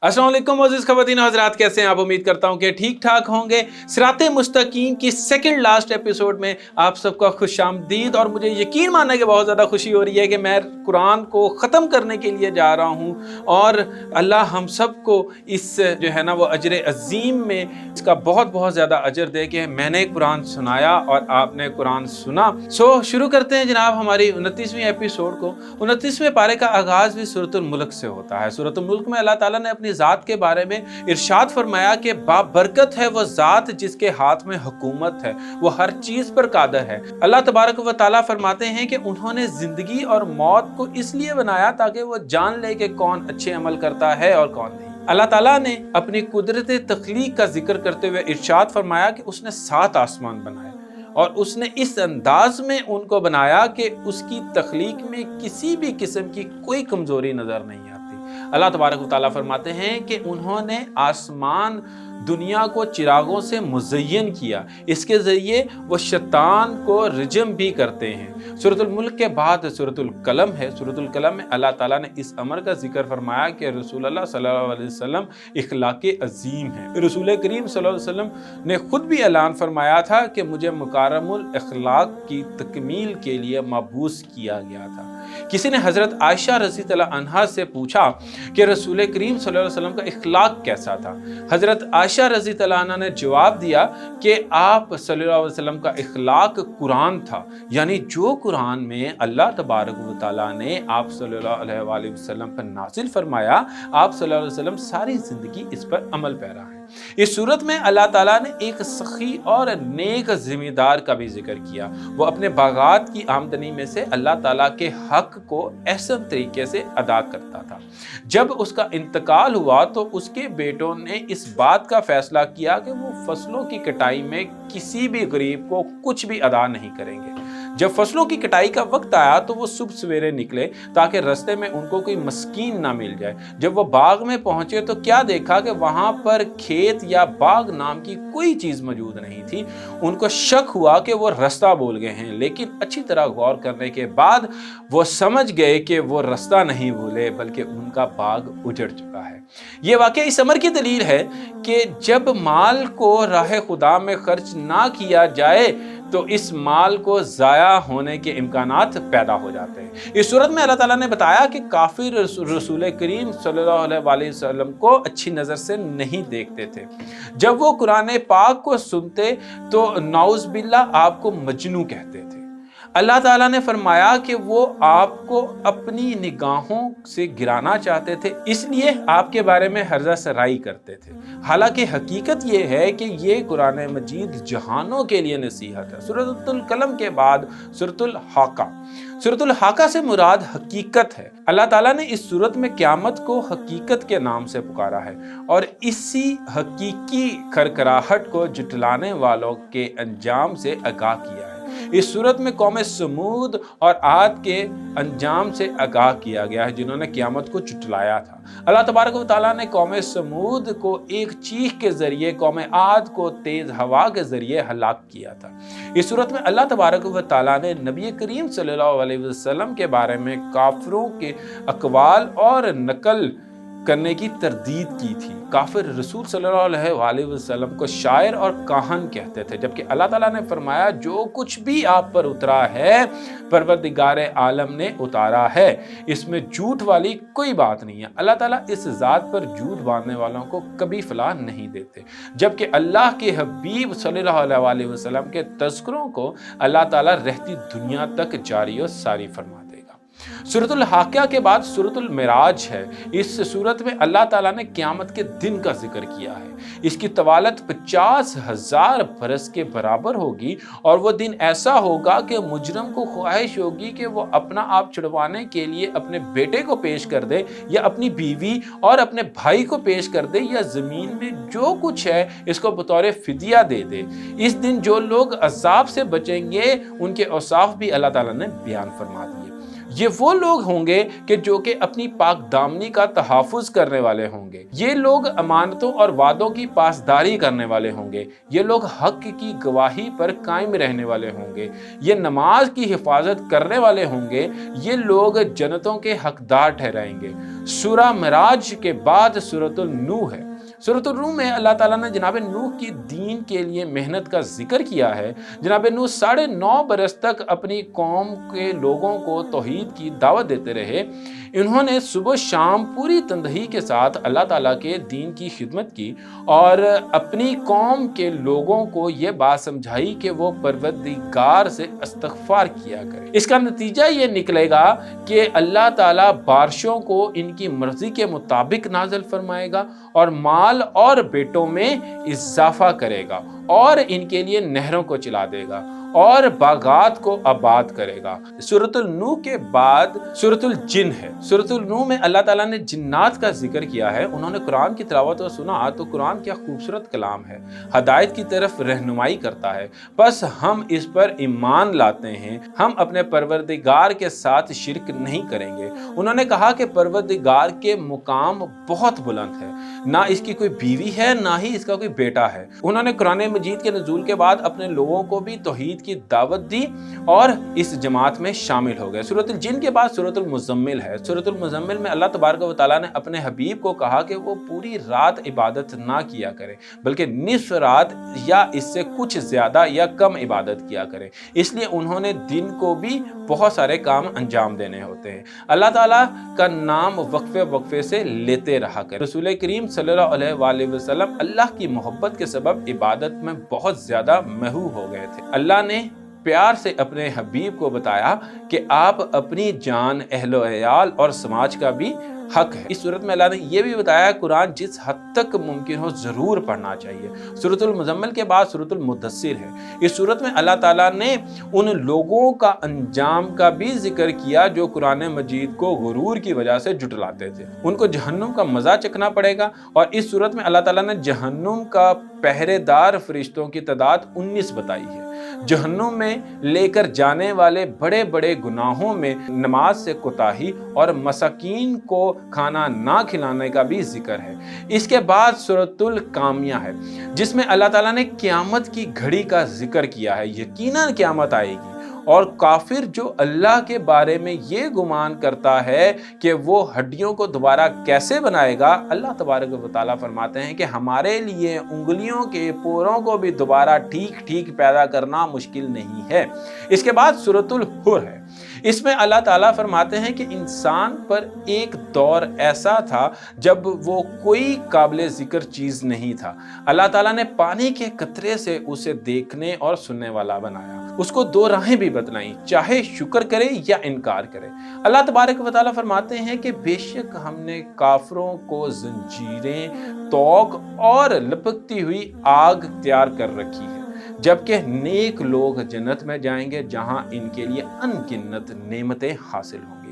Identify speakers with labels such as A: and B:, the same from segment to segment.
A: अस्सलाम वालेकुम अज़ीज़ ख़वातीन हज़रात, कैसे हैं आप? उम्मीद करता हूँ कि ठीक ठाक होंगे। सिराते मुस्तकीम की सेकंड लास्ट एपिसोड में आप सबका खुशामदीद। और मुझे यकीन मानने की बहुत ज़्यादा खुशी हो रही है कि मैं कुरान को ख़त्म करने के लिए जा रहा हूँ और अल्लाह हम सब को इस जो है ना वो अजर अज़ीम में इसका बहुत बहुत ज़्यादा अजर दे कि मैंने कुरान सुनाया और आपने कुरान सुना। शुरू करते हैं जनाब हमारी 29वीं एपिसोड को। 29वें पारे का आगाज़ भी सूरतुल मुल्क से होता है। सूरतुल मुल्क में अल्लाह ताला ने अपनी ज़ात के बारे में इरशाद फरमाया कि बाबरकत है वो ज़ात जिसके हाथ में हुकूमत है, वो हर चीज़ पर कादर है। अल्लाह तबारक व तआला फरमाते हैं कि उन्होंने ज़िंदगी और मौत को इसलिए बनाया ताकि वो जान ले कि कौन अच्छे अमल करता है और कौन नहीं। अल्लाह ताला ने अपनी कुदरत तख्लीक का जिक्र करते हुए इरशाद फरमाया कि उसने 7 आसमान बनाए और उसने इस अंदाज में उनको बनाया कि उसकी तख्लीक में किसी भी किस्म की कोई कमज़ोरी नज़र नहीं आती। अल्लाह तबारक व तआला फरमाते हैं कि उन्होंने आसमान दुनिया को चिरागों से मुज़य्यन किया, इसके ज़रिए वो शैतान को रजम भी करते हैं। सूरतुल मुल्क के बाद सूरतुल कलम है। सूरतुल कलम में अल्लाह ताला ने इस अमर का जिक्र फरमाया कि रसूलुल्लाह सल्लल्लाहु अलैहि वसल्लम इखलाक़ अज़ीम है। रसूल करीम सल्लल्लाहु अलैहि वसल्लम ने खुद भी ऐलान फरमाया था कि मुझे मुकारमुल इखलाक़ की तकमील के लिए मबूस किया गया था। किसी ने हज़रत आयशा रज़ी अल्लाह अन्हा से पूछा कि रसूल करीम सल्लल्लाहु अलैहि वसल्लम का इखलाक़ कैसा था। हज़रत आयशा रज़ी अल्लाह अन्हा ने जवाब दिया कि आप सल्लल्लाहु अलैहि वसल्लम का इखलाक़ कुरान था, यानी जो कुरान में अल्लाह तबारक व तआला ने आप सल्लल्लाहु अलैहि वसल्लम पर नाज़िल फरमाया, आप सल्लल्लाहु अलैहि वसल्लम सारी ज़िंदगी इस पर अमल पैरा हैं। इस सूरत में अल्लाह ताला ने एक सखी और नेक ज़िम्मेदार का भी जिक्र किया। वो अपने बागात की आमदनी में से अल्लाह ताला के हक को एहसन तरीके से अदा करता था। जब उसका इंतकाल हुआ तो उसके बेटों ने इस बात का फैसला किया कि वो फसलों की कटाई में किसी भी गरीब को कुछ भी अदा नहीं करेंगे। जब फसलों की कटाई का वक्त आया तो वो सुबह सवेरे निकले ताकि रास्ते में उनको कोई मस्कीन ना मिल जाए। जब वो बाग में पहुंचे तो क्या देखा कि वहां पर खेत या बाग नाम की कोई चीज मौजूद नहीं थी। उनको शक हुआ कि वो रास्ता भूल गए हैं, लेकिन अच्छी तरह गौर करने के बाद वो समझ गए कि वो रास्ता नहीं भूले बल्कि उनका बाग उजड़ चुका है। ये वाकया इस अमर की दलील है कि जब माल को राह खुदा में खर्च ना किया जाए तो इस माल को ज़ाया होने के इम्कानात पैदा हो जाते हैं। इस सूरत में अल्लाह ताला ने बताया कि काफिर रसूल करीम सल्लल्लाहु अलैहि वसल्लम को अच्छी नज़र से नहीं देखते थे। जब वो कुरान पाक को सुनते तो नाउज़ बिल्लाह आपको मजनू कहते थे। अल्लाह ताला ने फरमाया कि वो आपको अपनी निगाहों से गिराना चाहते थे, इसलिए आपके बारे में हर्जा सराई करते थे। हालांकि हकीकत ये है कि ये कुरान मजीद जहानों के लिए नसीहत है। सूरतुल कलम के बाद सूरतुल हाका। सूरतुल हाका से मुराद हकीकत है। अल्लाह ताला ने इस सूरत में क़यामत को हकीकत के नाम से पुकारा है और इसी हकीकी खरखराहट को जुटलाने वालों के अंजाम से आगाह किया है। इस सूरत में कौम समूद और आद के अंजाम से आगाह किया गया है जिन्होंने क़यामत को जुटलाया था। अल्लाह तबारक व तआला ने कौम समूद को एक चीख के ज़रिए, कौम आद को तेज़ हवा के ज़रिए हलाक किया था। इस सूरत में अल्लाह तबारक व तआला ने नबी करीम सल्लल्लाहु अलैहि वसल्लम के बारे में काफिरों के अक़वाल और नकल करने की तरदीद की थी। काफिर रसूल सल्लल्लाहु अलैहि वसल्लम को शायर और काहन कहते थे, जबकि अल्लाह ताला ने फरमाया जो कुछ भी आप पर उतरा है परवरदिगार आलम ने उतारा है, इसमें झूठ वाली कोई बात नहीं है। अल्लाह ताला इस ज़ात पर झूठ बांधने वालों को कभी फलाह नहीं देते, जबकि अल्लाह के हबीब सल्लल्लाहु अलैहि वसल्लम के तज़किरों को अल्लाह ताला रहती दुनिया तक जारी और सारी फरमा देगा। सूरतुल हाकिया के बाद सूरतुल मिराज है। इस सूरत में अल्लाह ताला ने क़यामत के दिन का जिक्र किया है। इसकी तवालत 50,000 बरस के बराबर होगी और वो दिन ऐसा होगा कि मुजरम को ख्वाहिश होगी कि वो अपना आप छुड़वाने के लिए अपने बेटे को पेश कर दे या अपनी बीवी और अपने भाई को पेश कर दे या ज़मीन में जो कुछ है इसको बतौर फिदिया दे दे। इस दिन जो लोग अज़ाब से बचेंगे उनके औसाफ भी अल्लाह ताला ने बयान फरमा दिए। یہ وہ لوگ ہوں گے کہ جو کہ اپنی پاک دامنی کا تحفظ کرنے والے ہوں گے، یہ لوگ امانتوں اور وعدوں کی پاسداری کرنے والے ہوں گے، یہ لوگ حق کی گواہی پر قائم رہنے والے ہوں گے، یہ نماز کی حفاظت کرنے والے ہوں گے، یہ لوگ جنتوں کے حقدار ٹھہرائیں گے۔ سورہ معراج کے بعد سورۃ النوح ہے۔ سورۃ النوح میں اللہ تعالیٰ نے جناب نوح کی دین کے لیے محنت کا ذکر کیا ہے۔ جناب نوح 9.5 برس تک اپنی قوم کے لوگوں کو توحید کی دعوت دیتے رہے۔ انہوں نے صبح شام پوری تندہی کے ساتھ اللہ تعالیٰ کے دین کی خدمت کی اور اپنی قوم کے لوگوں کو یہ بات سمجھائی کہ وہ پروردگار سے استغفار کیا کرے۔ اس کا نتیجہ یہ نکلے گا کہ اللہ تعالیٰ بارشوں کو ان کی مرضی کے مطابق نازل فرمائے گا اور مال اور بیٹوں میں اضافہ کرے گا اور ان کے لیے نہروں کو چلا دے گا اور باغات کو آباد کرے گا۔ سورۃ النوح کے بعد سورۃ الجن ہے۔ سورۃ النوح میں اللہ تعالیٰ نے جنات کا ذکر کیا ہے۔ انہوں نے قرآن کی تلاوت اور سنا تو قرآن کیا خوبصورت کلام ہے، ہدایت کی طرف رہنمائی کرتا ہے، بس ہم اس پر ایمان لاتے ہیں، ہم اپنے پروردگار کے ساتھ شرک نہیں کریں گے۔ انہوں نے کہا کہ پروردگار کے مقام بہت بلند ہے، نہ اس کی کوئی بیوی ہے نہ ہی اس کا کوئی بیٹا ہے۔ انہوں نے قرآن مجید کے نزول کے بعد اپنے لوگوں کو بھی توحید کی دعوت دی اور اس جماعت میں شامل ہو گئے۔ سورۃ الجن کے بعد سورۃ المزمل ہے۔ سورۃ المزمل میں اللہ تبارک و تعالیٰ نے اپنے حبیب کو کہا کہ وہ پوری رات عبادت نہ کیا کرے بلکہ نصف رات یا اس سے کچھ زیادہ یا کم عبادت کیا کرے، اس لیے انہوں نے دن کو بھی بہت سارے کام انجام دینے ہوتے ہیں۔ اللہ تعالیٰ کا نام وقفے وقفے سے لیتے رہا کرے۔ رسول کریم صلی اللہ علیہ وآلہ وسلم اللہ کی محبت کے سبب عبادت میں بہت زیادہ محو ہو گئے تھے۔ اللہ نے پیار سے اپنے حبیب کو بتایا کہ آپ اپنی جان، اہل و عیال اور سماج کا بھی حق ہے۔ اس صورت میں اللہ نے یہ بھی بتایا قرآن جس حد تک ممکن ہو ضرور پڑھنا چاہیے۔ سورۃ المزمل کے بعد سورۃ المدثر ہے۔ اس صورت میں اللہ تعالیٰ نے ان لوگوں کا انجام کا بھی ذکر کیا جو قرآن مجید کو غرور کی وجہ سے جھٹلاتے تھے۔ ان کو جہنم کا مزہ چکھنا پڑے گا، اور اس صورت میں اللہ تعالیٰ نے جہنم کا پہرے دار فرشتوں کی تعداد 19 بتائی ہے۔ جہنم میں لے کر جانے والے بڑے بڑے گناہوں میں نماز سے کوتاہی اور مساکین کو کھانا نہ کھلانے کا بھی ذکر ہے۔ اس کے بعد سورۃ القامیہ ہے جس میں اللہ تعالیٰ نے قیامت کی گھڑی کا ذکر کیا ہے۔ یقیناً قیامت آئے گی، اور کافر جو اللہ کے بارے میں یہ گمان کرتا ہے کہ وہ ہڈیوں کو دوبارہ کیسے بنائے گا، اللہ تبارک و تعالیٰ فرماتے ہیں کہ ہمارے لیے انگلیوں کے پوروں کو بھی دوبارہ ٹھیک ٹھیک پیدا کرنا مشکل نہیں ہے۔ اس کے بعد سورۃ الحر ہے۔ اس میں اللہ تعالیٰ فرماتے ہیں کہ انسان پر ایک دور ایسا تھا جب وہ کوئی قابل ذکر چیز نہیں تھا۔ اللہ تعالیٰ نے پانی کے قطرے سے اسے دیکھنے اور سننے والا بنایا، اس کو 2 راہیں بھی بتلائیں، چاہے شکر کرے یا انکار کرے۔ اللہ تبارک و تعالیٰ فرماتے ہیں کہ بے شک ہم نے کافروں کو زنجیریں، توق اور لپکتی ہوئی آگ تیار کر رکھی ہے، جبکہ نیک لوگ جنت میں جائیں گے جہاں ان کے لیے انگنت نعمتیں حاصل ہوں گی۔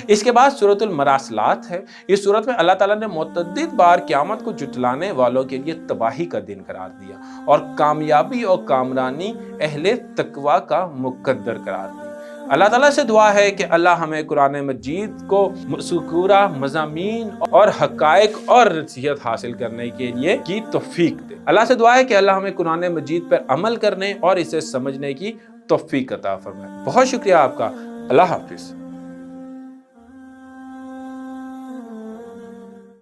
A: اس کے بعد سورۃ المراسلات ہے۔ اس سورت میں اللہ تعالیٰ نے متعدد بار قیامت کو جھٹلانے والوں کے لیے تباہی کا دن قرار دیا اور کامیابی اور کامرانی اہل تقوی کا مقدر قرار دیا۔ اللہ تعالیٰ سے دعا ہے کہ اللہ ہمیں قرآن مجید کو مذکورہ مضامین اور حقائق اور نصیحت حاصل کرنے کے لیے کی توفیق دے۔ اللہ سے دعا ہے کہ اللہ ہمیں قرآن مجید پر عمل کرنے اور اسے سمجھنے کی توفیق عطا فرمائے۔ بہت شکریہ آپ کا۔ اللہ حافظ۔